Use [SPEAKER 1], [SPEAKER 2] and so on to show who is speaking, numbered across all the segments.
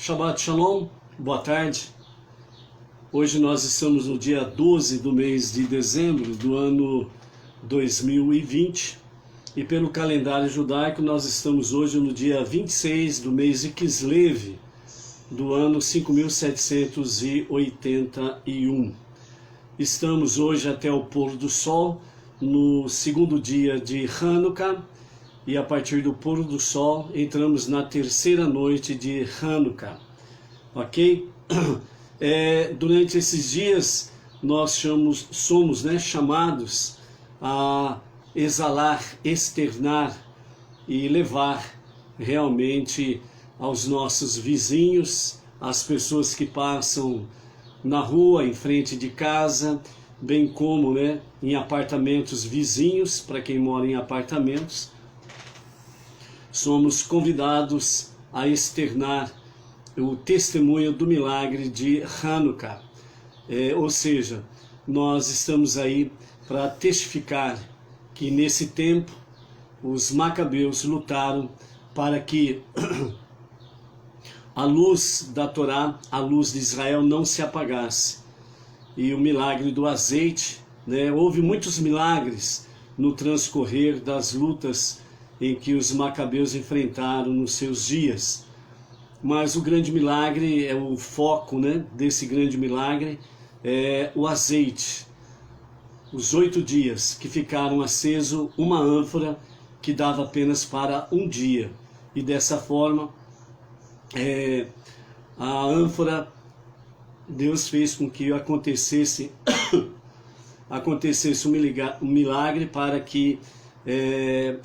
[SPEAKER 1] Shabbat Shalom, boa tarde. Hoje nós estamos no dia 12 do mês de dezembro do ano 2020 e pelo calendário judaico nós estamos hoje no dia 26 do mês de Kislev do ano 5781. Estamos hoje até o pôr do sol no segundo dia de Hanukkah e a partir do pôr do sol entramos na terceira noite de Hanukkah, ok? Durante esses dias nós somos chamados a exalar, externar e levar realmente aos nossos vizinhos, às pessoas que passam na rua, em frente de casa, bem como em apartamentos vizinhos, para quem mora em apartamentos, somos convidados a externar o testemunho do milagre de Hanukkah. Ou seja, nós estamos aí para testificar que nesse tempo os macabeus lutaram para que a luz da Torá, a luz de Israel não se apagasse. E o milagre do azeite, houve muitos milagres no transcorrer das lutas em que os macabeus enfrentaram nos seus dias. Mas o grande milagre, o foco desse grande milagre é o azeite. Os 8 dias que ficaram aceso uma ânfora que dava apenas para um dia. E dessa forma, a ânfora, Deus fez com que acontecesse um milagre para que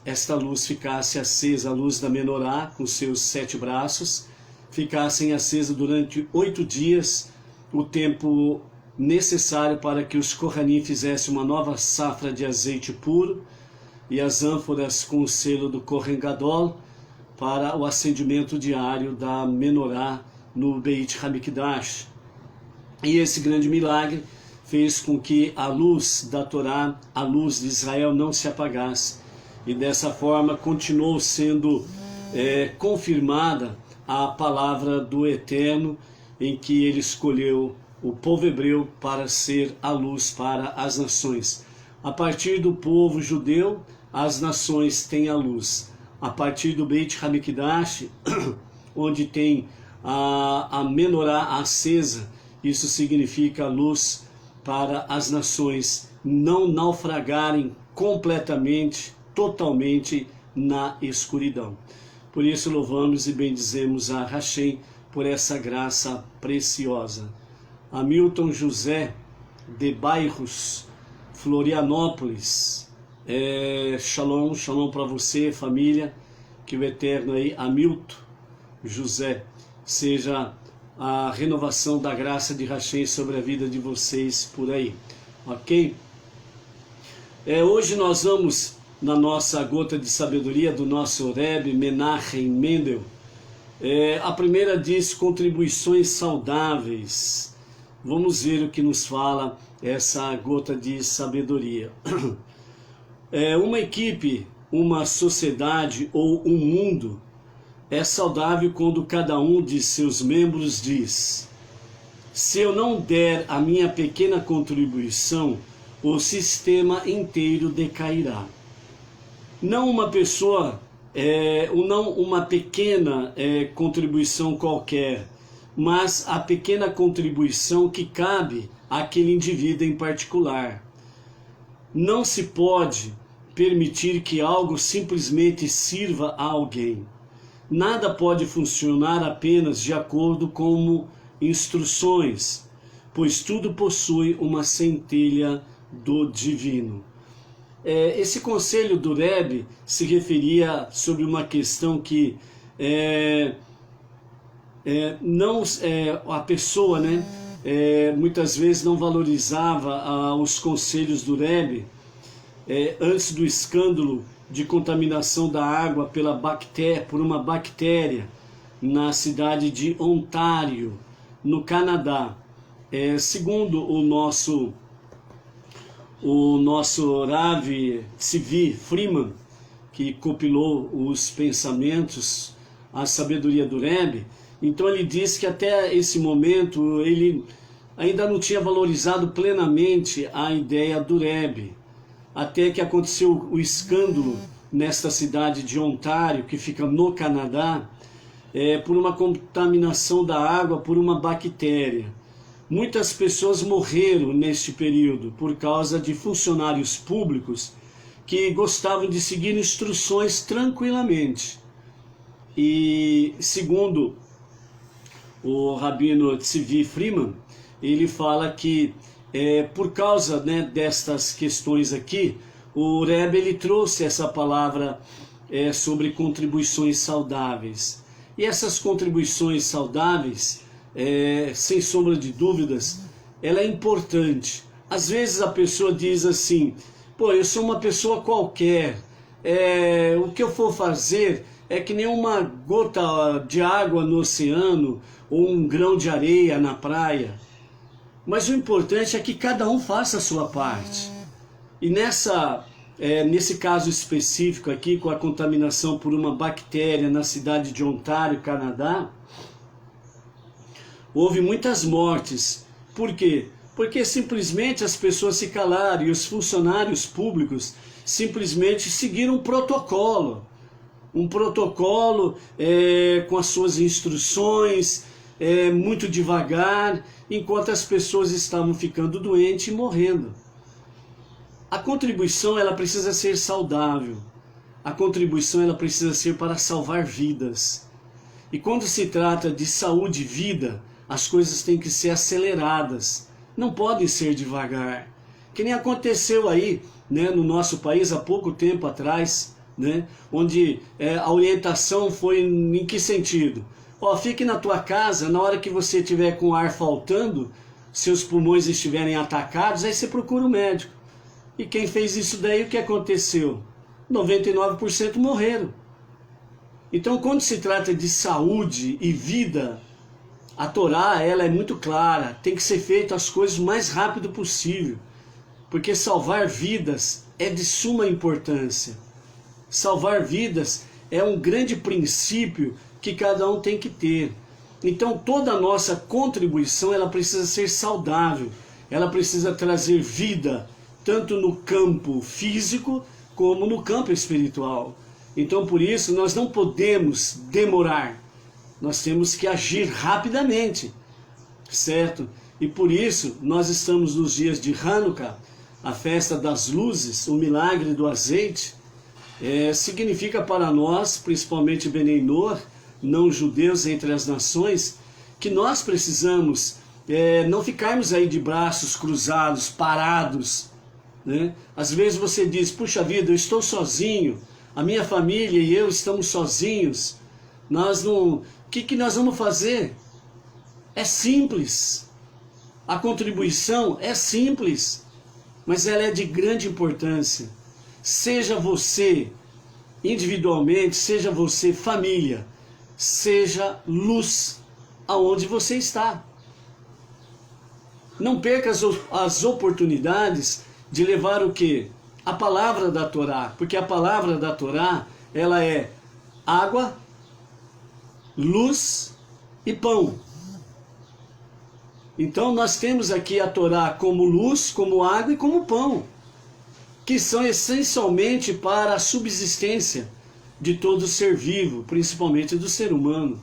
[SPEAKER 1] esta luz ficasse acesa, a luz da menorá com seus 7 braços, ficassem acesa durante 8 dias, o tempo necessário para que os Kohanim fizessem uma nova safra de azeite puro e as ânforas com o selo do Kohen Gadol para o acendimento diário da menorá no Beit HaMikdash. E esse grande milagre fez com que a luz da Torá, a luz de Israel não se apagasse. E dessa forma continuou sendo confirmada a palavra do Eterno, em que ele escolheu o povo hebreu para ser a luz para as nações. A partir do povo judeu, as nações têm a luz. A partir do Beit HaMikdash, onde tem a menorá acesa, isso significa a luz para as nações não naufragarem completamente, totalmente na escuridão. Por isso louvamos e bendizemos a Hashem por essa graça preciosa. Hamilton José de Bairros, Florianópolis, shalom, shalom para você, família, que o Eterno aí, Hamilton José, seja a renovação da graça de Hashem sobre a vida de vocês por aí, ok? Hoje nós vamos na nossa gota de sabedoria do nosso Rebbe Menachem Mendel. A primeira diz contribuições saudáveis. Vamos ver o que nos fala essa gota de sabedoria. Uma equipe, uma sociedade ou um mundo é saudável quando cada um de seus membros diz: se eu não der a minha pequena contribuição, o sistema inteiro decairá. Não uma pessoa, não uma pequena contribuição qualquer, mas a pequena contribuição que cabe àquele indivíduo em particular. Não se pode permitir que algo simplesmente sirva a alguém. Nada pode funcionar apenas de acordo com instruções, pois tudo possui uma centelha do divino. Esse conselho do Rebbe se referia sobre uma questão que a pessoa muitas vezes não valorizava os conselhos do Rebbe antes do escândalo de contaminação da água por uma bactéria na cidade de Ontário, no Canadá. Segundo o nosso Rav Tzvi Freeman, que compilou os pensamentos, a sabedoria do Rebbe, Então ele diz que até esse momento ele ainda não tinha valorizado plenamente a ideia do Rebbe, até que aconteceu o escândalo nesta cidade de Ontário, que fica no Canadá, por uma contaminação da água por uma bactéria. Muitas pessoas morreram neste período por causa de funcionários públicos que gostavam de seguir instruções tranquilamente. E segundo o rabino Tzvi Freeman, ele fala que por causa, né, destas questões aqui, o Rebbe ele trouxe essa palavra sobre contribuições saudáveis. E essas contribuições saudáveis, sem sombra de dúvidas, ela é importante. Às vezes a pessoa diz assim, pô, eu sou uma pessoa qualquer, o que eu for fazer é que nem uma gota de água no oceano ou um grão de areia na praia. Mas o importante é que cada um faça a sua parte. E nesse caso específico aqui, com a contaminação por uma bactéria na cidade de Ontário, Canadá, houve muitas mortes. Por quê? Porque simplesmente as pessoas se calaram e os funcionários públicos simplesmente seguiram um protocolo com as suas instruções, muito devagar, enquanto as pessoas estavam ficando doentes e morrendo. A contribuição ela precisa ser saudável, a contribuição ela precisa ser para salvar vidas. E quando se trata de saúde e vida, as coisas têm que ser aceleradas, não podem ser devagar. Que nem aconteceu aí, né, no nosso país há pouco tempo atrás, né, onde a orientação foi em que sentido? Fique na tua casa, na hora que você estiver com ar faltando, seus pulmões estiverem atacados, aí você procura um médico. E quem fez isso daí, o que aconteceu? 99% morreram. Então, quando se trata de saúde e vida, a Torá ela é muito clara, tem que ser feito as coisas o mais rápido possível, porque salvar vidas é de suma importância. Salvar vidas é um grande princípio que cada um tem que ter. Então toda a nossa contribuição ela precisa ser saudável, ela precisa trazer vida, tanto no campo físico como no campo espiritual. Então por isso nós não podemos demorar, nós temos que agir rapidamente, certo? E por isso nós estamos nos dias de Hanukkah, a festa das luzes, o milagre do azeite. Significa para nós, principalmente Benei Noach, não judeus entre as nações, que nós precisamos não ficarmos aí de braços cruzados, parados, né? Às vezes você diz, puxa vida, eu estou sozinho, a minha família e eu estamos sozinhos, o que nós vamos fazer? É simples, a contribuição é simples, mas ela é de grande importância. Seja você individualmente, seja você família, seja luz aonde você está. Não perca as oportunidades de levar o quê? A palavra da Torá, porque a palavra da Torá, ela é água, luz e pão. Então nós temos aqui a Torá como luz, como água e como pão, que são essencialmente para a subsistência de todo ser vivo, principalmente do ser humano.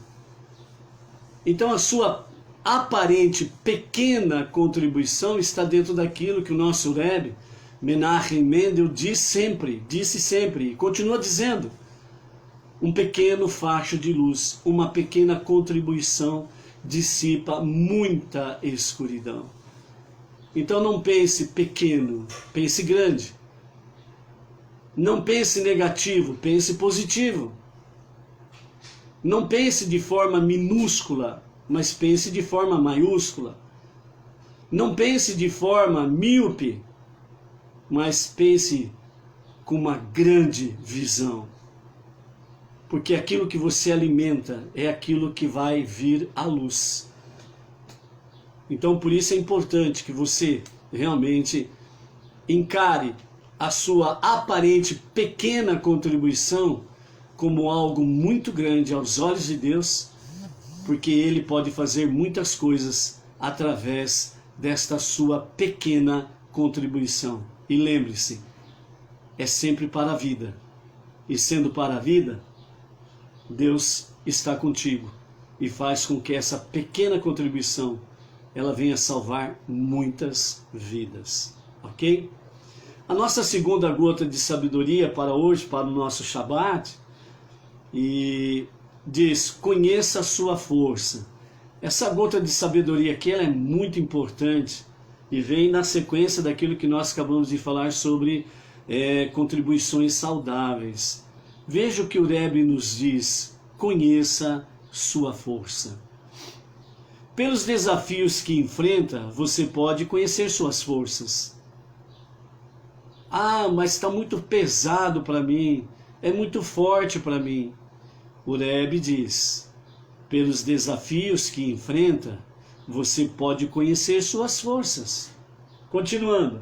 [SPEAKER 1] Então a sua aparente pequena contribuição está dentro daquilo que o nosso Rebbe, Menachem Mendel, disse sempre e continua dizendo: um pequeno facho de luz, uma pequena contribuição dissipa muita escuridão. Então não pense pequeno, pense grande. Não pense negativo, pense positivo. Não pense de forma minúscula, mas pense de forma maiúscula. Não pense de forma míope, mas pense com uma grande visão. Porque aquilo que você alimenta é aquilo que vai vir à luz. Então por isso é importante que você realmente encare a sua aparente pequena contribuição como algo muito grande aos olhos de Deus porque Ele pode fazer muitas coisas através desta sua pequena contribuição. E lembre-se, é sempre para a vida. E sendo para a vida, Deus está contigo e faz com que essa pequena contribuição ela venha salvar muitas vidas. Ok? A nossa segunda gota de sabedoria para hoje, para o nosso Shabat, e diz: conheça a sua força. Essa gota de sabedoria aqui ela é muito importante e vem na sequência daquilo que nós acabamos de falar sobre contribuições saudáveis. Veja o que o Rebbe nos diz: conheça sua força. Pelos desafios que enfrenta, você pode conhecer suas forças. Ah, mas está muito pesado para mim, é muito forte para mim. O Rebbe diz: pelos desafios que enfrenta, você pode conhecer suas forças. Continuando.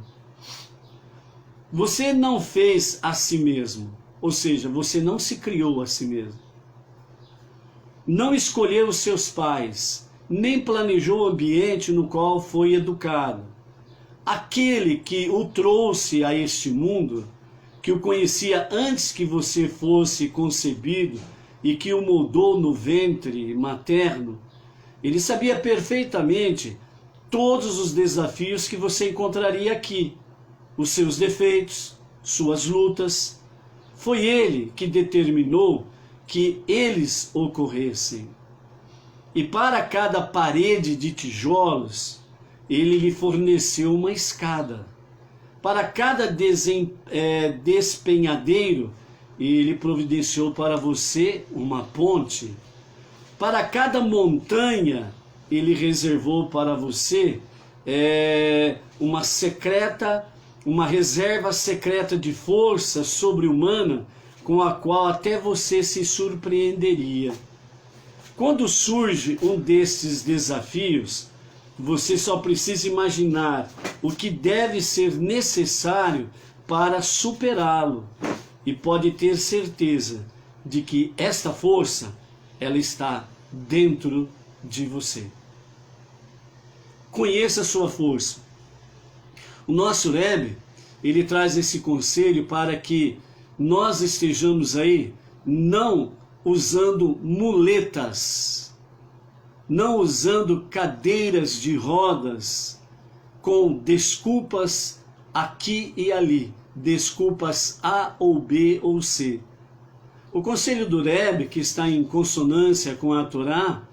[SPEAKER 1] Você não fez a si mesmo, ou seja, você não se criou a si mesmo. Não escolheu os seus pais, nem planejou o ambiente no qual foi educado. Aquele que o trouxe a este mundo, que o conhecia antes que você fosse concebido e que o moldou no ventre materno, ele sabia perfeitamente todos os desafios que você encontraria aqui, os seus defeitos, suas lutas. Foi ele que determinou que eles ocorressem. E para cada parede de tijolos, ele lhe forneceu uma escada. Para cada despenhadeiro, ele providenciou para você uma ponte. Para cada montanha, ele reservou para você uma reserva secreta de força sobre-humana, com a qual até você se surpreenderia. Quando surge um destes desafios, você só precisa imaginar o que deve ser necessário para superá-lo e pode ter certeza de que esta força ela está dentro de você. Conheça a sua força. O nosso Rebbe, ele traz esse conselho para que nós estejamos aí não usando muletas, não usando cadeiras de rodas com desculpas aqui e ali, desculpas A ou B ou C. O conselho do Rebbe, que está em consonância com a Torá,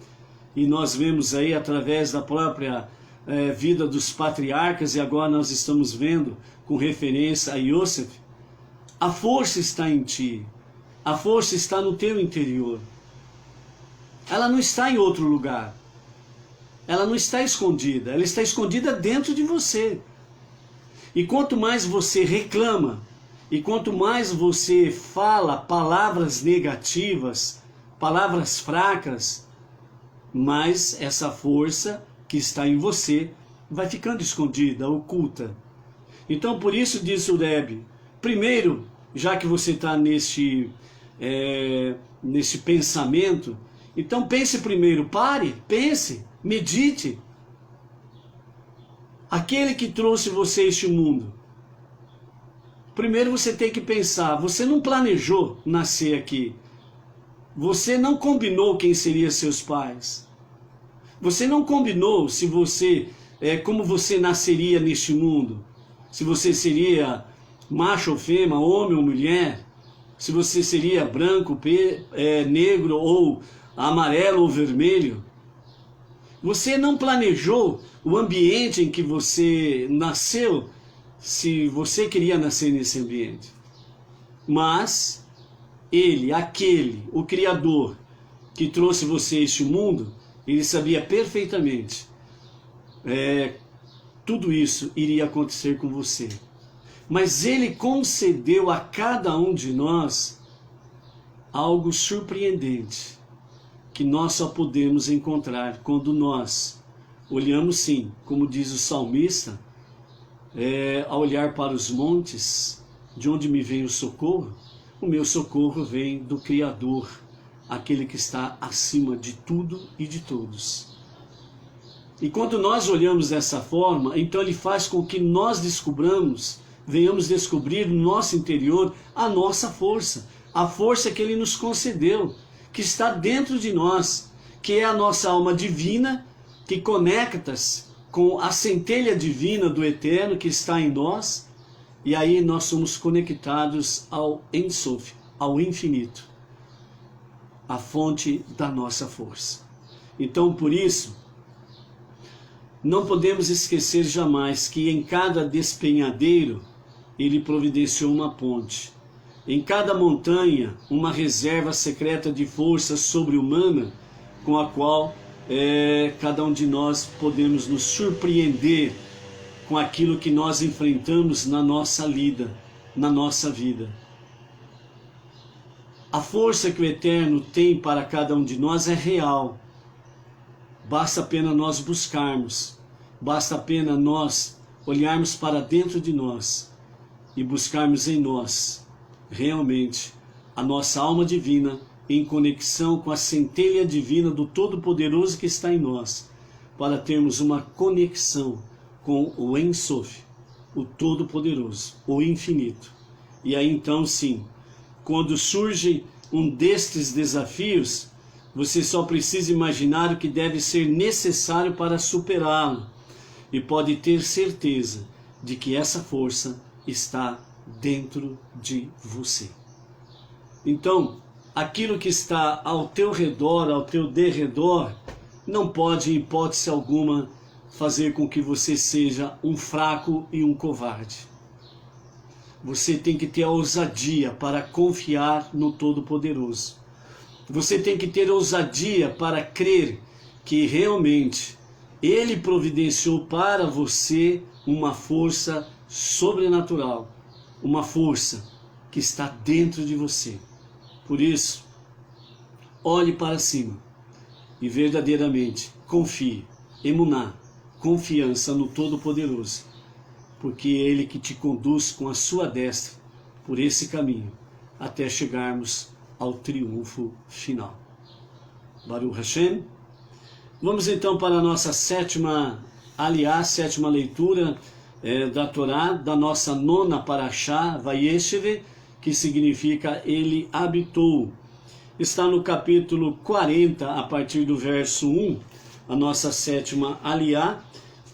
[SPEAKER 1] e nós vemos aí através da própria vida dos patriarcas, e agora nós estamos vendo com referência a Yosef, a força está em ti, a força está no teu interior. Ela não está em outro lugar. Ela não está escondida, ela está escondida dentro de você. E quanto mais você reclama, e quanto mais você fala palavras negativas, palavras fracas, mais essa força que está em você vai ficando escondida, oculta. Então por isso diz o Rebbe, primeiro, já que você está nesse pensamento, então pense primeiro, pare, pense, medite. Aquele que trouxe você a este mundo, primeiro você tem que pensar, você não planejou nascer aqui, você não combinou quem seriam seus pais, você não combinou se você, como você nasceria neste mundo, se você seria macho ou fêmea, homem ou mulher, se você seria branco, negro ou amarelo ou vermelho. Você não planejou o ambiente em que você nasceu, se você queria nascer nesse ambiente. Mas ele, o Criador que trouxe você a este mundo, ele sabia perfeitamente tudo isso iria acontecer com você. Mas ele concedeu a cada um de nós algo surpreendente, que nós só podemos encontrar quando nós olhamos, sim, como diz o salmista, a olhar para os montes, de onde me vem o socorro? O meu socorro vem do Criador, aquele que está acima de tudo e de todos. E quando nós olhamos dessa forma, então ele faz com que nós venhamos descobrir no nosso interior a nossa força, a força que ele nos concedeu, que está dentro de nós, que é a nossa alma divina, que conecta-se com a centelha divina do Eterno que está em nós, e aí nós somos conectados ao Ein Sof, ao infinito, a fonte da nossa força. Então, por isso, não podemos esquecer jamais que em cada despenhadeiro ele providenciou uma ponte. Em cada montanha, uma reserva secreta de força sobre-humana com a qual cada um de nós podemos nos surpreender com aquilo que nós enfrentamos na nossa lida, na nossa vida. A força que o Eterno tem para cada um de nós é real. Basta apenas nós buscarmos, basta apenas nós olharmos para dentro de nós e buscarmos em nós, realmente, a nossa alma divina em conexão com a centelha divina do Todo-Poderoso que está em nós, para termos uma conexão com o Ein Sof, o Todo-Poderoso, o Infinito. E aí então sim, quando surge um destes desafios, você só precisa imaginar o que deve ser necessário para superá-lo, e pode ter certeza de que essa força está dentro de você. Então, aquilo que está ao teu redor, ao teu derredor, não pode, em hipótese alguma, fazer com que você seja um fraco e um covarde. Você tem que ter a ousadia para confiar no Todo-Poderoso. Você tem que ter ousadia para crer que realmente Ele providenciou para você uma força sobrenatural, uma força que está dentro de você. Por isso, olhe para cima e verdadeiramente confie, emuná, confiança no Todo-Poderoso, porque é Ele que te conduz com a sua destra por esse caminho, até chegarmos ao triunfo final. Baruch Hashem. Vamos então para a nossa sétima leitura da Torá, da nossa nona Parashá, Vayeshev, que significa Ele habitou. Está no capítulo 40, a partir do verso 1, a nossa sétima aliá,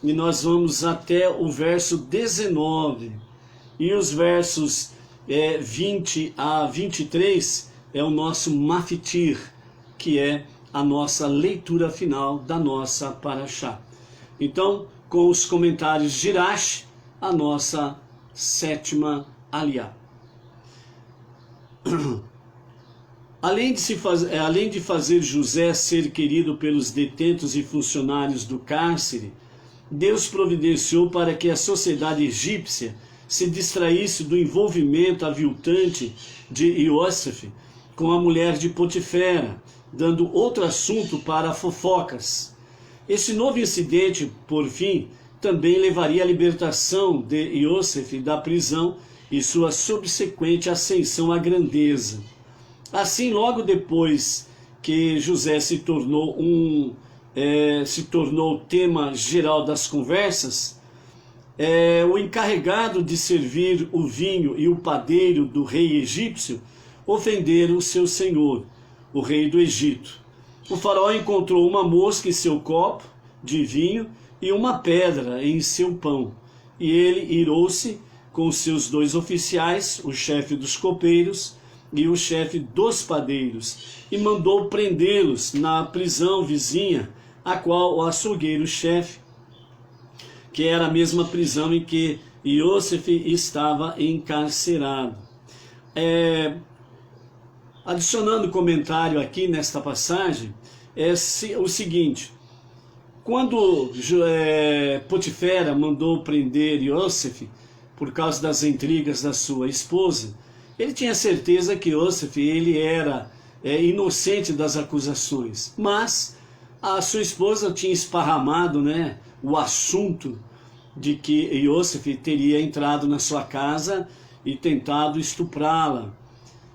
[SPEAKER 1] e nós vamos até o verso 19. E os versos 20 a 23 é o nosso Mafitir, que é a nossa leitura final da nossa Parashá. Então, com os comentários de Rashi, a nossa sétima aliá. Além de fazer José ser querido pelos detentos e funcionários do cárcere, Deus providenciou para que a sociedade egípcia se distraísse do envolvimento aviltante de Iosef com a mulher de Potifera, dando outro assunto para fofocas. Esse novo incidente, por fim, também levaria à libertação de Iosef da prisão e sua subsequente ascensão à grandeza. Assim, logo depois que José se tornou o tema geral das conversas, o encarregado de servir o vinho e o padeiro do rei egípcio ofenderam o seu senhor, o rei do Egito. O faraó encontrou uma mosca em seu copo de vinho e uma pedra em seu pão, e ele irou-se com seus 2 oficiais, o chefe dos copeiros e o chefe dos padeiros, e mandou prendê-los na prisão vizinha, a qual o açougueiro-chefe, que era a mesma prisão em que Iosef estava encarcerado. Adicionando comentário aqui nesta passagem, é o seguinte: quando Potifera mandou prender Iosef por causa das intrigas da sua esposa, ele tinha certeza que Iosef ele era inocente das acusações, mas a sua esposa tinha esparramado o assunto de que Iosef teria entrado na sua casa e tentado estuprá-la.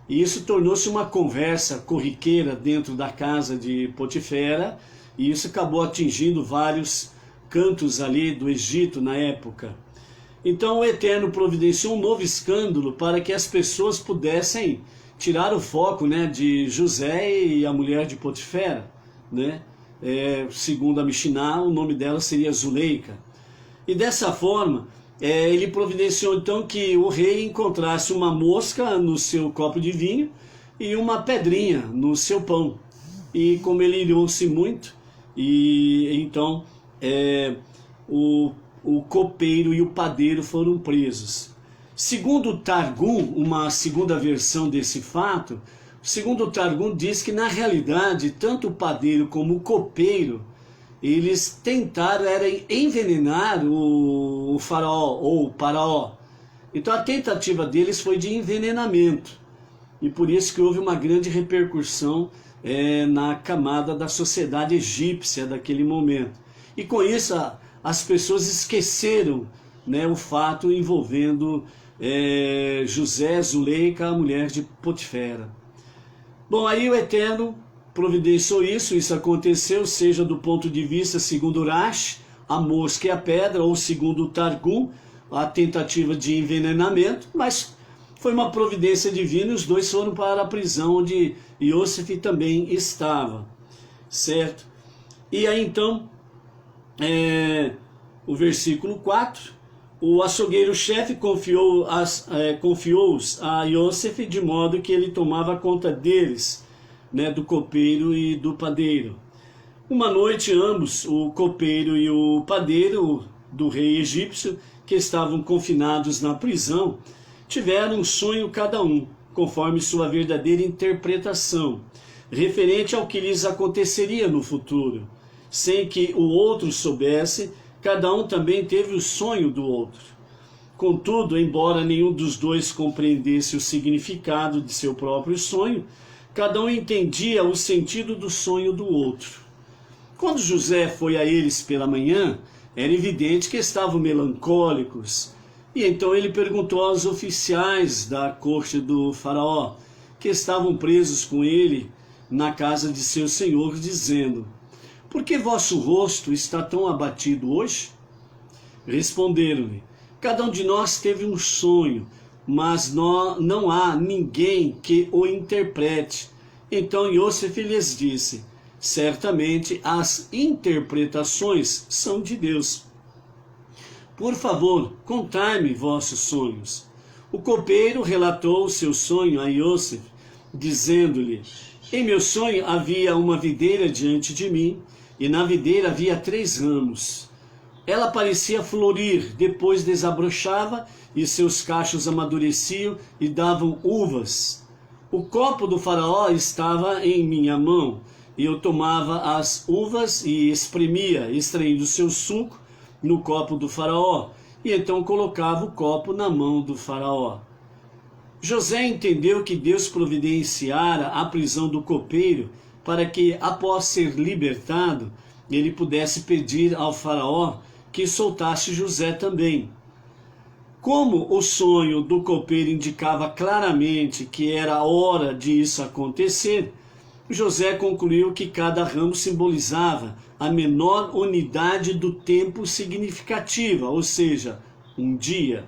[SPEAKER 1] E isso tornou-se uma conversa corriqueira dentro da casa de Potifera, e isso acabou atingindo vários cantos ali do Egito na época. Então o Eterno providenciou um novo escândalo para que as pessoas pudessem tirar o foco, né, de José e a mulher de Potifera, né? Segundo a Mishiná, o nome dela seria Zuleika. E dessa forma, ele providenciou então que o rei encontrasse uma mosca no seu copo de vinho e uma pedrinha no seu pão. E como ele irou-se muito, e então o copeiro e o padeiro foram presos. Segundo o Targum, uma segunda versão desse fato, segundo o Targum diz que na realidade tanto o padeiro como o copeiro, eles tentaram envenenar o faraó ou o paraó. Então a tentativa deles foi de envenenamento. E por isso que houve uma grande repercussão na camada da sociedade egípcia daquele momento. E com isso as pessoas esqueceram, né, o fato envolvendo José, Zuleika, a mulher de Potifera. Bom, aí o Eterno providenciou isso aconteceu, seja do ponto de vista, segundo Rashi, a mosca e a pedra, ou segundo o Targum, a tentativa de envenenamento, mas foi uma providência divina e os dois foram para a prisão onde Yosef também estava, certo? E aí então, o versículo 4, o açougueiro-chefe confiou-os a Yosef de modo que ele tomava conta deles, né, do copeiro e do padeiro. Uma noite ambos, o copeiro e o padeiro do rei egípcio, que estavam confinados na prisão, tiveram um sonho cada um, conforme sua verdadeira interpretação, referente ao que lhes aconteceria no futuro. Sem que o outro soubesse, cada um também teve o sonho do outro. Contudo, embora nenhum dos dois compreendesse o significado de seu próprio sonho, cada um entendia o sentido do sonho do outro. Quando José foi a eles pela manhã, era evidente que estavam melancólicos. E então ele perguntou aos oficiais da corte do faraó, que estavam presos com ele na casa de seu senhor, dizendo: por que vosso rosto está tão abatido hoje? Responderam-lhe: cada um de nós teve um sonho, mas não há ninguém que o interprete. Então Yosef lhes disse: certamente as interpretações são de Deus. Por favor, contai-me vossos sonhos. O copeiro relatou o seu sonho a Yosef, dizendo-lhe: em meu sonho havia uma videira diante de mim, e na videira havia 3 ramos. Ela parecia florir, depois desabrochava, e seus cachos amadureciam e davam uvas. O copo do faraó estava em minha mão, e eu tomava as uvas e espremia, extraindo seu suco no copo do faraó, e então colocava o copo na mão do faraó. José entendeu que Deus providenciara a prisão do copeiro para que, após ser libertado, ele pudesse pedir ao faraó que soltasse José também. Como o sonho do copeiro indicava claramente que era a hora de isso acontecer, José concluiu que cada ramo simbolizava a menor unidade do tempo significativa, ou seja, um dia.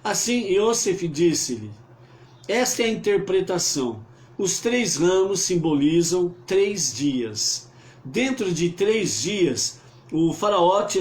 [SPEAKER 1] Assim, Yosef disse-lhe: esta é a interpretação. Os 3 ramos simbolizam 3 dias. Dentro de 3 dias, o faraó te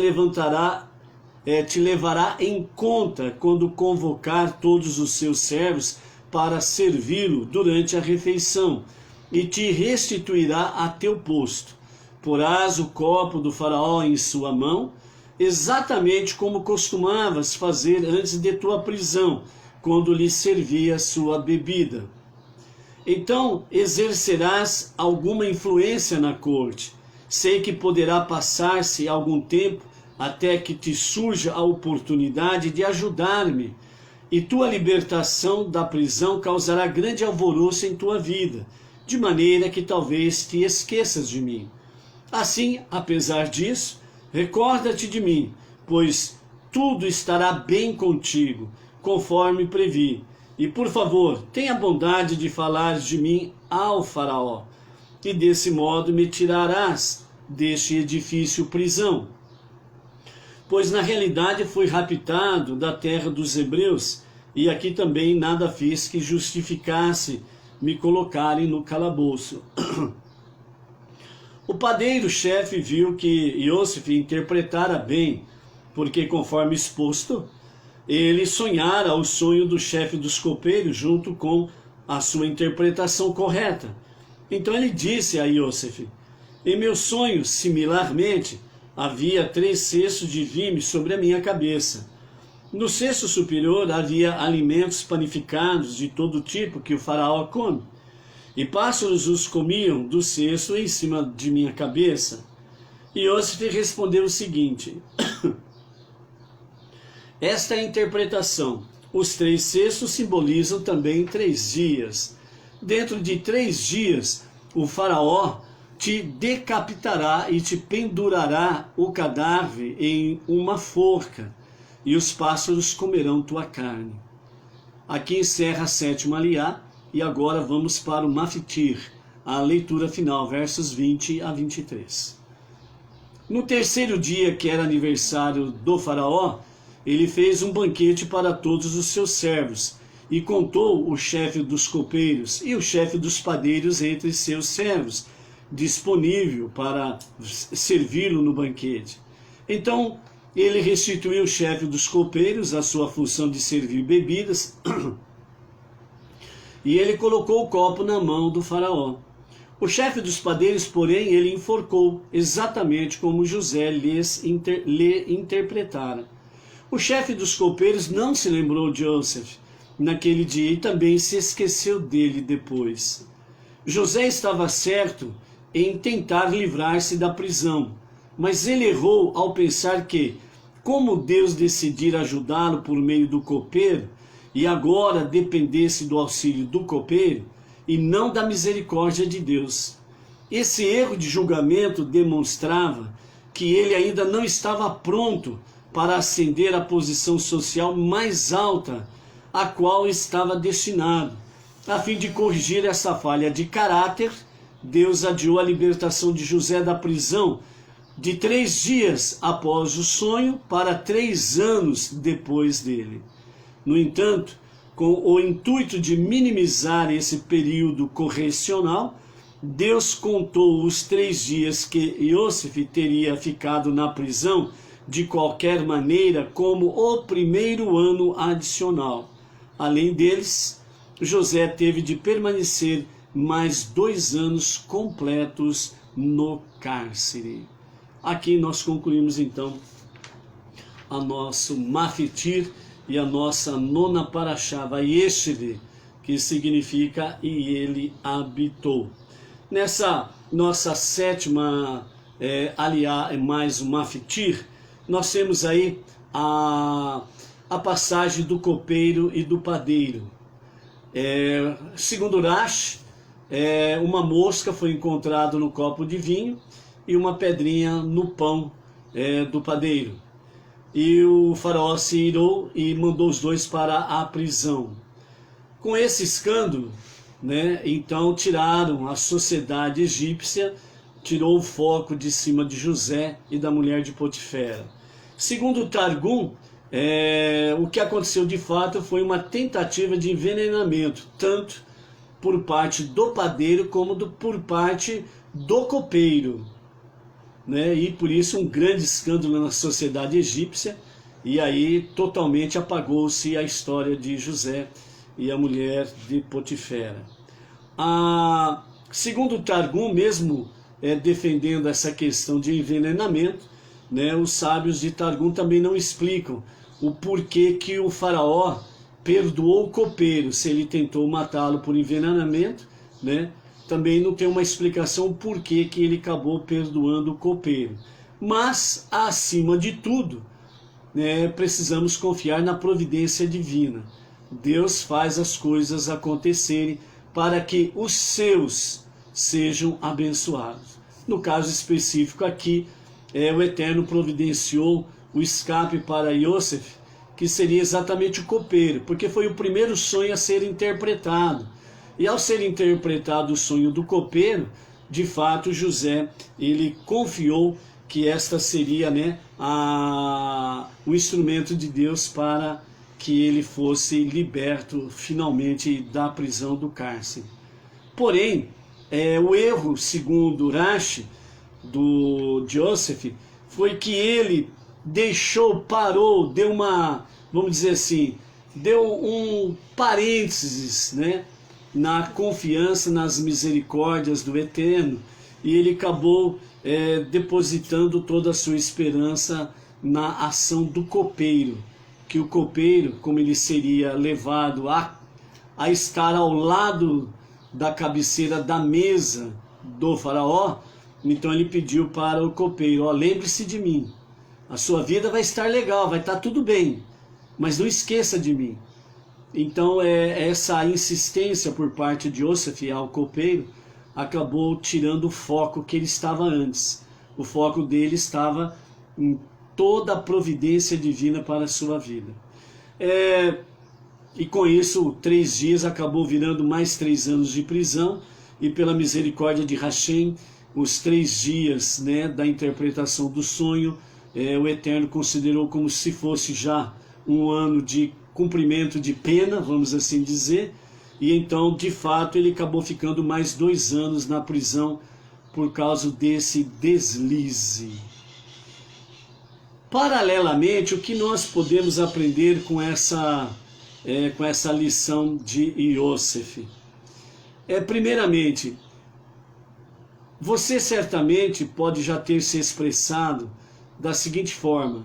[SPEAKER 1] levará em conta quando convocar todos os seus servos para servi-lo durante a refeição, e te restituirá a teu posto. Porás o copo do faraó em sua mão, exatamente como costumavas fazer antes de tua prisão, quando lhe servia sua bebida. Então exercerás alguma influência na corte. Sei que poderá passar-se algum tempo até que te surja a oportunidade de ajudar-me, e tua libertação da prisão causará grande alvoroço em tua vida, de maneira que talvez te esqueças de mim. Assim, apesar disso, recorda-te de mim, pois tudo estará bem contigo, conforme previ. E por favor, tenha bondade de falar de mim ao faraó, e desse modo me tirarás deste edifício prisão. Pois na realidade fui raptado da terra dos hebreus, e aqui também nada fiz que justificasse me colocarem no calabouço. O padeiro-chefe viu que Iosif interpretara bem, porque conforme exposto, ele sonhara o sonho do chefe dos copeiros junto com a sua interpretação correta. Então ele disse a Iosif: em meu sonho, similarmente, havia 3 cestos de vime sobre a minha cabeça. No cesto superior havia alimentos panificados de todo tipo que o faraó come, e pássaros os comiam do cesto em cima de minha cabeça. Iosif respondeu o seguinte: esta é a interpretação. Os 3 cestos simbolizam também 3 dias. Dentro de 3 dias, o faraó te decapitará e te pendurará o cadáver em uma forca, e os pássaros comerão tua carne. Aqui encerra a 7ª aliá, e agora vamos para o Maftir, a leitura final, versos 20 a 23. No 3º dia, que era aniversário do faraó, ele fez um banquete para todos os seus servos, e contou o chefe dos copeiros e o chefe dos padeiros entre seus servos, disponível para servi-lo no banquete. Então ele restituiu o chefe dos copeiros a sua função de servir bebidas, e ele colocou o copo na mão do faraó. O chefe dos padeiros, porém, ele enforcou, exatamente como José lhe interpretara. O chefe dos copeiros não se lembrou de Iosif naquele dia e também se esqueceu dele depois. José estava certo em tentar livrar-se da prisão, mas ele errou ao pensar que, como Deus decidira ajudá-lo por meio do copeiro, e agora dependesse do auxílio do copeiro, e não da misericórdia de Deus. Esse erro de julgamento demonstrava que ele ainda não estava pronto para ascender à posição social mais alta a qual estava destinado. A fim de corrigir essa falha de caráter, Deus adiou a libertação de José da prisão de 3 dias após o sonho para 3 anos depois dele. No entanto, com o intuito de minimizar esse período correcional, Deus contou os 3 dias que Iosif teria ficado na prisão de qualquer maneira como o primeiro ano adicional. Além deles, José teve de permanecer mais 2 anos completos no cárcere. Aqui nós concluímos então a nosso Maftir e a nossa 9ª Parashá, Vayeshev, que significa e ele habitou. Nessa nossa 7ª aliá, mais o Maftir, nós temos aí a passagem do copeiro e do padeiro. Segundo Rashi, uma mosca foi encontrada no copo de vinho e uma pedrinha no pão do padeiro. E o faraó se irou e mandou os 2 para a prisão. Com esse escândalo, então tiraram a sociedade egípcia, tirou o foco de cima de José e da mulher de Potifera. Segundo o Targum, o que aconteceu de fato foi uma tentativa de envenenamento, tanto por parte do padeiro como por parte do copeiro. E por isso um grande escândalo na sociedade egípcia, e aí totalmente apagou-se a história de José e a mulher de Potifera. Segundo o Targum, mesmo defendendo essa questão de envenenamento, os sábios de Targum também não explicam o porquê que o faraó perdoou o copeiro, se ele tentou matá-lo por envenenamento, também não tem uma explicação por que ele acabou perdoando o copeiro. Mas, acima de tudo, precisamos confiar na providência divina. Deus faz as coisas acontecerem para que os seus sejam abençoados. No caso específico aqui, o Eterno providenciou o escape para Iosif, que seria exatamente o copeiro, porque foi o primeiro sonho a ser interpretado. E ao ser interpretado o sonho do copeiro, de fato José, ele confiou que esta seria, né, o instrumento de Deus para que ele fosse liberto finalmente da prisão do cárcere. Porém, o erro, segundo Rashi, do Joseph, foi que ele parou, deu uma, vamos dizer assim, deu um parênteses, né, na confiança, nas misericórdias do Eterno, e ele acabou depositando toda a sua esperança na ação do copeiro, que o copeiro, como ele seria levado a estar ao lado da cabeceira da mesa do faraó, então ele pediu para o copeiro, lembre-se de mim, a sua vida vai estar legal, vai estar tudo bem, mas não esqueça de mim. Então essa insistência por parte de Yosef ao copeiro acabou tirando o foco que ele estava antes. O foco dele estava em toda a providência divina para a sua vida. E com isso, 3 dias acabou virando mais 3 anos de prisão, e pela misericórdia de Hashem, os 3 dias, né, da interpretação do sonho, o Eterno considerou como se fosse já um ano de cumprimento de pena, vamos assim dizer, e então, de fato, ele acabou ficando mais 2 anos na prisão por causa desse deslize. Paralelamente, o que nós podemos aprender com essa lição de Yosef? Primeiramente, você certamente pode já ter se expressado da seguinte forma: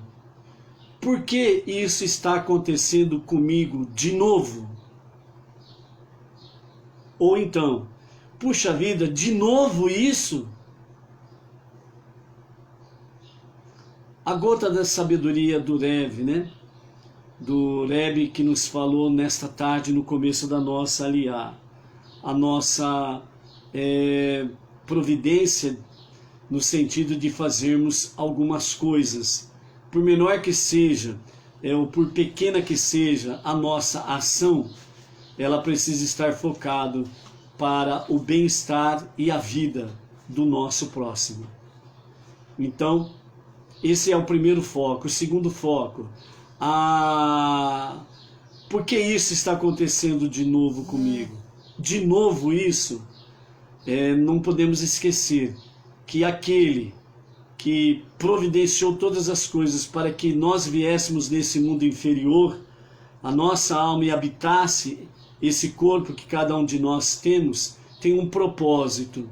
[SPEAKER 1] por que isso está acontecendo comigo de novo? Ou então, puxa vida, de novo isso? A gota da sabedoria do Rebbe, né? Do Rebbe que nos falou nesta tarde no começo da nossa aliá. A nossa providência no sentido de fazermos algumas coisas, por menor que seja, ou por pequena que seja a nossa ação, ela precisa estar focado para o bem-estar e a vida do nosso próximo. Então, esse é o primeiro foco. O segundo foco, por que isso está acontecendo de novo comigo? De novo isso, não podemos esquecer que aquele que providenciou todas as coisas para que nós viéssemos nesse mundo inferior, a nossa alma, e habitasse esse corpo que cada um de nós temos, tem um propósito.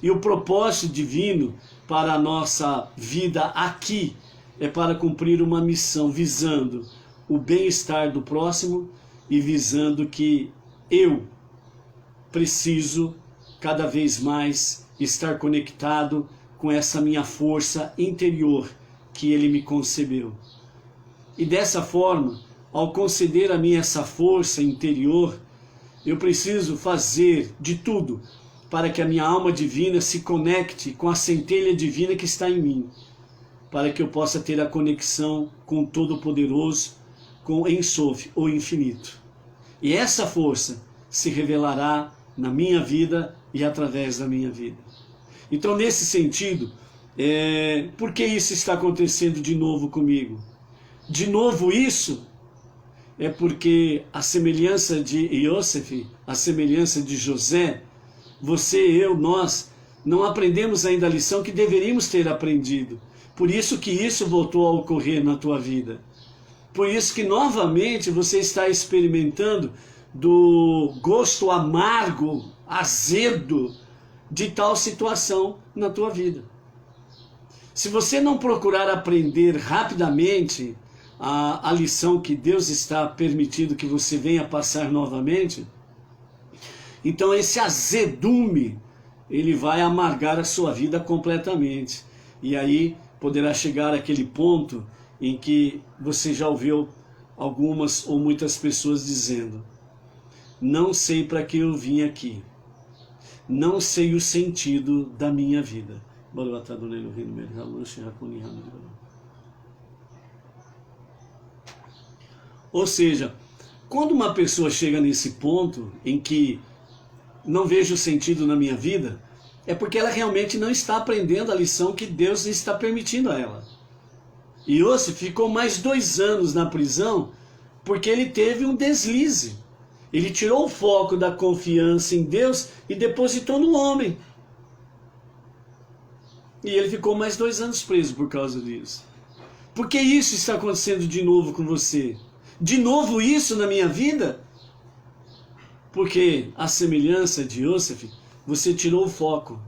[SPEAKER 1] E o propósito divino para a nossa vida aqui é para cumprir uma missão, visando o bem-estar do próximo e visando que eu preciso cada vez mais estar conectado com essa minha força interior que Ele me concebeu. E dessa forma, ao conceder a mim essa força interior, eu preciso fazer de tudo para que a minha alma divina se conecte com a centelha divina que está em mim, para que eu possa ter a conexão com o Todo-Poderoso, com Ein Sof, o Infinito. E essa força se revelará na minha vida e através da minha vida. Então, nesse sentido, por que isso está acontecendo de novo comigo? De novo isso é porque a semelhança de Yosef, a semelhança de José, você, eu, nós, não aprendemos ainda a lição que deveríamos ter aprendido. Por isso que isso voltou a ocorrer na tua vida. Por isso que novamente você está experimentando do gosto amargo, azedo, de tal situação na tua vida. Se você não procurar aprender rapidamente a lição que Deus está permitindo que você venha passar novamente, então esse azedume, ele vai amargar a sua vida completamente. E aí poderá chegar àquele ponto em que você já ouviu algumas ou muitas pessoas dizendo: não sei para que eu vim aqui, não sei o sentido da minha vida. Ou seja, quando uma pessoa chega nesse ponto em que não vejo sentido na minha vida, é porque ela realmente não está aprendendo a lição que Deus está permitindo a ela. E Yosef ficou mais 2 anos na prisão porque ele teve um deslize. Ele tirou o foco da confiança em Deus e depositou no homem. E ele ficou mais 2 anos preso por causa disso. Por que isso está acontecendo de novo com você? De novo isso na minha vida? Porque a semelhança de Yosef, você tirou o foco.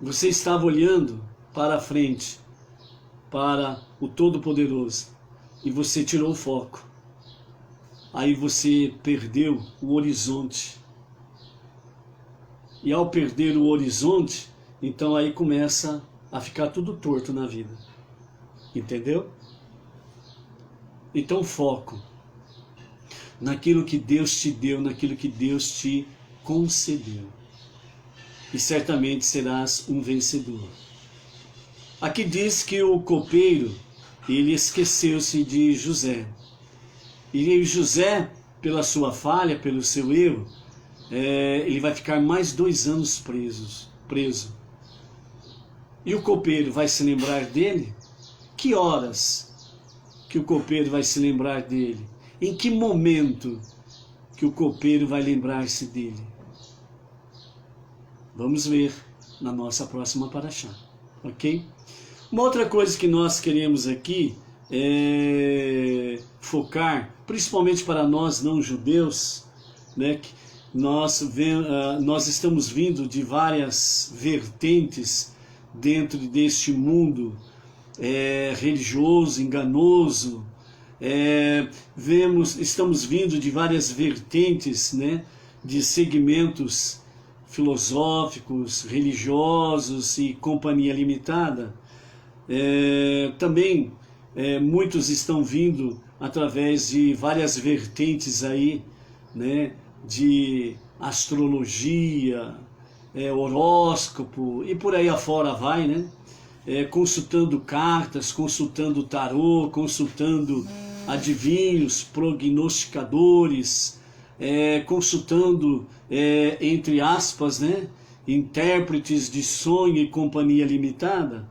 [SPEAKER 1] Você estava olhando para a frente, para o Todo-Poderoso, e você tirou o foco. Aí você perdeu o horizonte. E ao perder o horizonte, então aí começa a ficar tudo torto na vida. Entendeu? Então foco naquilo que Deus te deu, naquilo que Deus te concedeu. E certamente serás um vencedor. Aqui diz que o copeiro, ele esqueceu-se de José. E José, pela sua falha, pelo seu erro, ele vai ficar mais 2 anos preso. E o copeiro vai se lembrar dele? Que horas que o copeiro vai se lembrar dele? Em que momento que o copeiro vai lembrar-se dele? Vamos ver na nossa próxima paraxá, ok? Uma outra coisa que nós queremos aqui focar, principalmente para nós não judeus, né, que nós estamos vindo de várias vertentes dentro deste mundo religioso, enganoso. Estamos vindo de várias vertentes, né, de segmentos filosóficos, religiosos e companhia limitada. Também muitos estão vindo através de várias vertentes aí, né, de astrologia, horóscopo e por aí afora vai, né? Consultando cartas, consultando tarô, consultando adivinhos, prognosticadores, consultando, entre aspas, né, intérpretes de sonho e companhia limitada.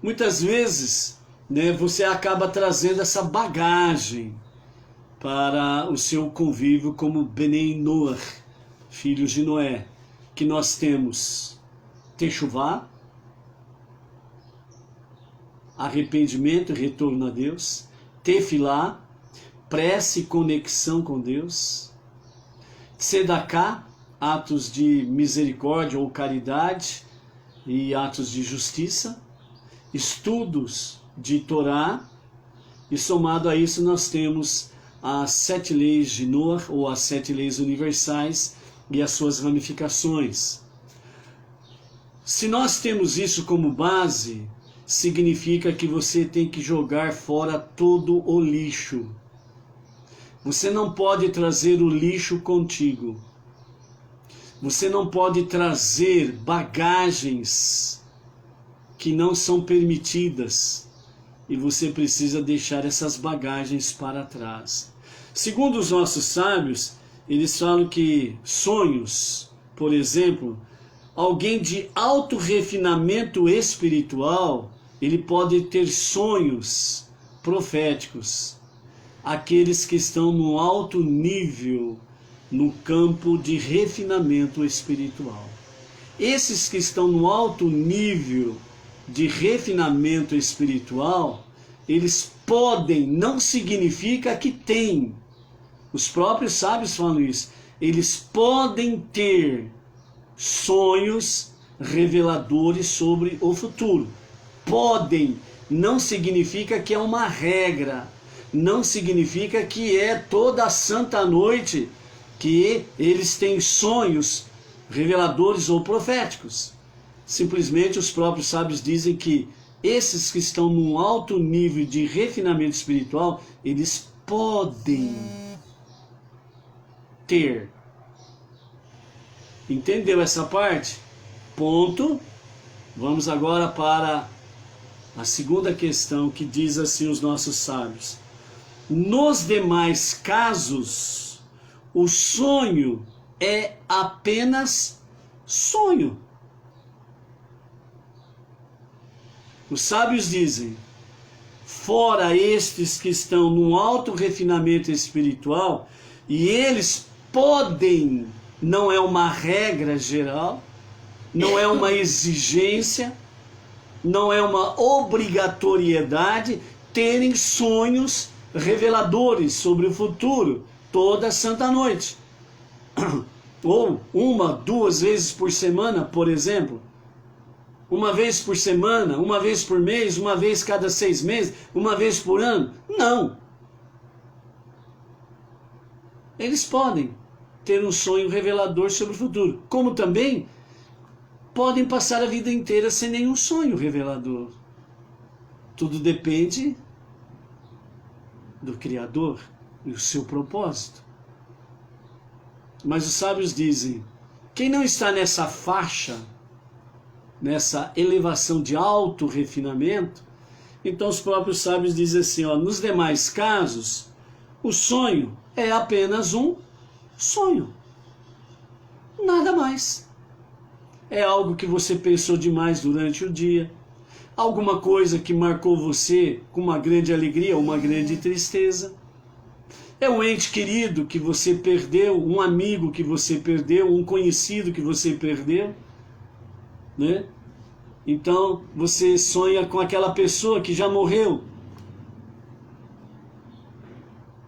[SPEAKER 1] Muitas vezes, né, você acaba trazendo essa bagagem para o seu convívio como Benei Noach, filhos de Noé, que nós temos Techuvá, arrependimento e retorno a Deus, Tefilá, prece e conexão com Deus, Tzedaká, atos de misericórdia ou caridade e atos de justiça, estudos de Torá, e somado a isso nós temos as 7 leis de Noah, ou as 7 leis universais e as suas ramificações. Se nós temos isso como base, significa que você tem que jogar fora todo o lixo. Você não pode trazer o lixo contigo. Você não pode trazer bagagens que não são permitidas. E você precisa deixar essas bagagens para trás. Segundo os nossos sábios, eles falam que sonhos, por exemplo, alguém de alto refinamento espiritual, ele pode ter sonhos proféticos. Aqueles que estão no alto nível, no campo de refinamento espiritual. Esses que estão no alto nível de refinamento espiritual, eles podem, não significa que têm. Os próprios sábios falam isso. Eles podem ter sonhos reveladores sobre o futuro. Podem, não significa que é uma regra, não significa que é toda a santa noite que eles têm sonhos reveladores ou proféticos. Simplesmente os próprios sábios dizem que esses que estão num alto nível de refinamento espiritual, eles podem ter. Entendeu essa parte? Ponto. Vamos agora para a segunda questão, que diz assim os nossos sábios. Nos demais casos, o sonho é apenas sonho. Os sábios dizem: fora estes que estão num alto refinamento espiritual, e eles podem, não é uma regra geral, não é uma exigência, não é uma obrigatoriedade terem sonhos reveladores sobre o futuro toda santa noite. Ou 1, 2 vezes por semana, por exemplo. Uma vez por semana, uma vez por mês, uma vez cada 6 meses, uma vez por ano. Não. Eles podem ter um sonho revelador sobre o futuro, como também podem passar a vida inteira sem nenhum sonho revelador. Tudo depende do Criador e o seu propósito. Mas os sábios dizem: quem não está nessa faixa, nessa elevação de alto refinamento, então os próprios sábios dizem assim, nos demais casos, o sonho é apenas um sonho. Nada mais. É algo que você pensou demais durante o dia, alguma coisa que marcou você com uma grande alegria ou uma grande tristeza. É um ente querido que você perdeu, um amigo que você perdeu, um conhecido que você perdeu, né? Então você sonha com aquela pessoa que já morreu.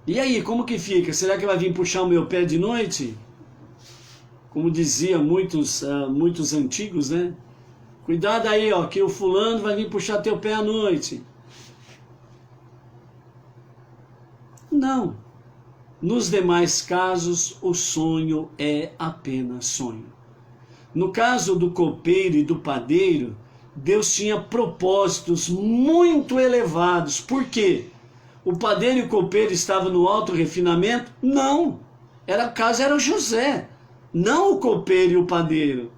[SPEAKER 1] E aí, como que fica? Será que vai vir puxar o meu pé de noite? Como dizia muitos antigos, né? Cuidado aí, que o fulano vai vir puxar teu pé à noite. Não. Nos demais casos, o sonho é apenas sonho. No caso do copeiro e do padeiro, Deus tinha propósitos muito elevados. Por quê? O padeiro e o copeiro estavam no alto refinamento? Não. O caso era o José, não o copeiro e o padeiro.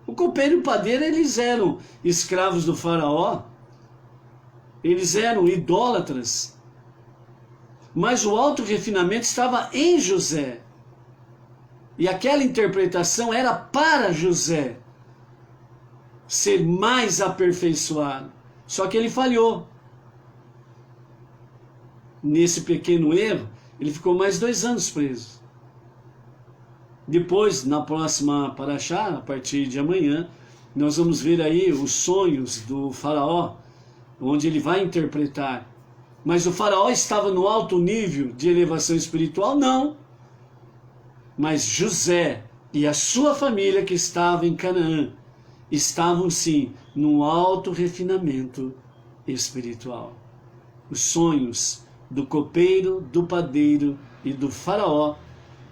[SPEAKER 1] O copeiro e o padeiro, eles eram escravos do faraó, eles eram idólatras. Mas o alto refinamento estava em José. E aquela interpretação era para José ser mais aperfeiçoado. Só que ele falhou. Nesse pequeno erro, ele ficou mais 2 anos preso. Depois, na próxima paraxá, a partir de amanhã, nós vamos ver aí os sonhos do faraó, onde ele vai interpretar. Mas o faraó estava no alto nível de elevação espiritual? Não. Mas José e a sua família que estava em Canaã estavam sim no alto refinamento espiritual. Os sonhos do copeiro, do padeiro e do faraó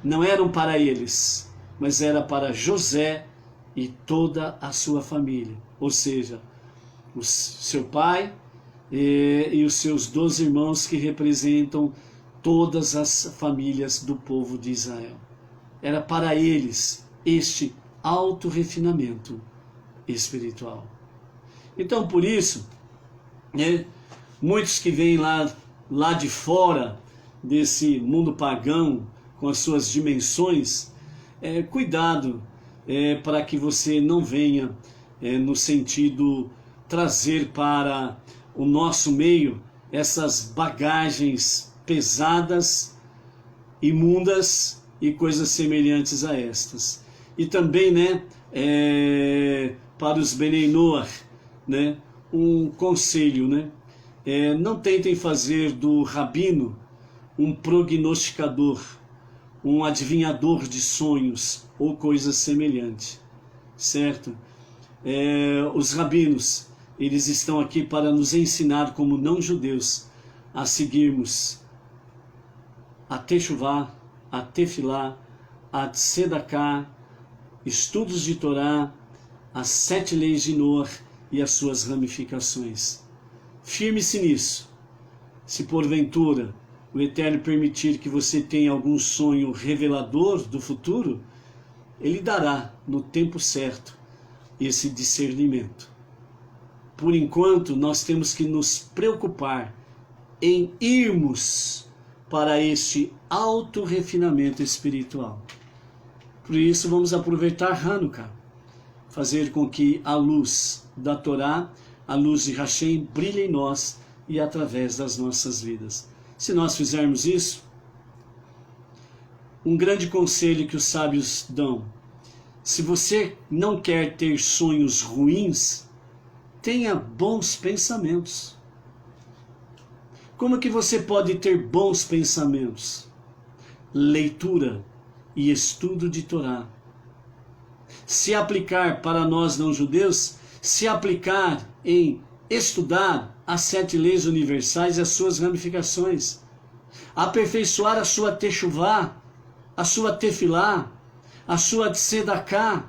[SPEAKER 1] não eram para eles, mas era para José e toda a sua família. Ou seja, o seu pai e os seus 12 irmãos que representam todas as famílias do povo de Israel. Era para eles este alto refinamento espiritual. Então, por isso, muitos que vêm lá de fora desse mundo pagão, com as suas dimensões, cuidado para que você não venha no sentido trazer para o nosso meio essas bagagens pesadas, imundas e coisas semelhantes a estas. E também, para os Benei Noach, um conselho, não tentem fazer do rabino um prognosticador, um adivinhador de sonhos ou coisas semelhantes, certo? Os rabinos, eles estão aqui para nos ensinar como não-judeus a seguirmos a Teshuvá, a Tefilá, a Tzedaká, estudos de Torá, as 7 leis de Noach e as suas ramificações. Firme-se nisso. Se porventura o Eterno permitir que você tenha algum sonho revelador do futuro, Ele dará no tempo certo esse discernimento. Por enquanto, nós temos que nos preocupar em irmos para este alto refinamento espiritual. Por isso vamos aproveitar Hanukkah, fazer com que a luz da Torá, a luz de Hashem, brilhe em nós e através das nossas vidas. Se nós fizermos isso, um grande conselho que os sábios dão: se você não quer ter sonhos ruins, tenha bons pensamentos. Como que você pode ter bons pensamentos? Leitura e estudo de Torá. Se aplicar para nós não-judeus, se aplicar em estudar as 7 leis universais e as suas ramificações. Aperfeiçoar a sua techuvá, a sua tefilá, a sua tzedaká.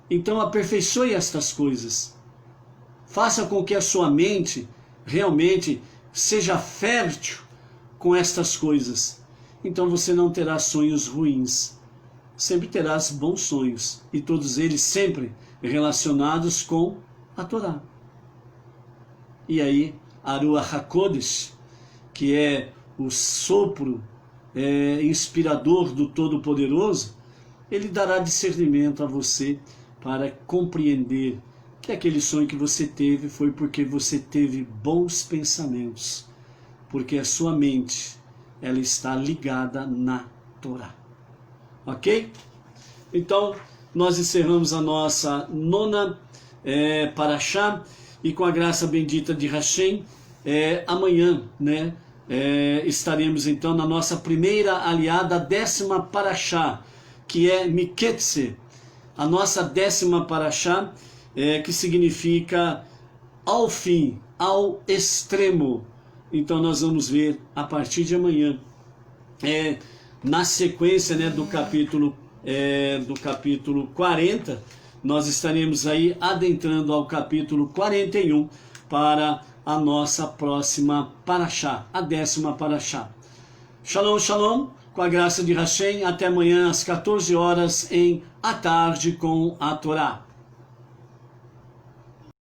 [SPEAKER 1] Então aperfeiçoe estas coisas. Faça com que a sua mente realmente seja fértil com estas coisas. Então você não terá sonhos ruins. Sempre terás bons sonhos. E todos eles sempre relacionados com a Torá. E aí, a Ruach HaKodesh, que é o sopro inspirador do Todo-Poderoso, ele dará discernimento a você para compreender que aquele sonho que você teve foi porque você teve bons pensamentos, porque a sua mente ela está ligada na Torá. Ok? Então, nós encerramos a nossa 9ª Parashá, e com a graça bendita de Hashem, amanhã, né, estaremos então na nossa primeira aliada, 10ª Parashá, que é Miketze, a nossa 10ª Parashá, que significa ao fim, ao extremo. Então nós vamos ver a partir de amanhã, na sequência, né, do capítulo 40, nós estaremos aí adentrando ao capítulo 41 para a nossa próxima Parashá, a 10ª Parashá. Shalom, shalom, com a graça de Hashem, até amanhã às 14 horas em A Tarde com a Torá.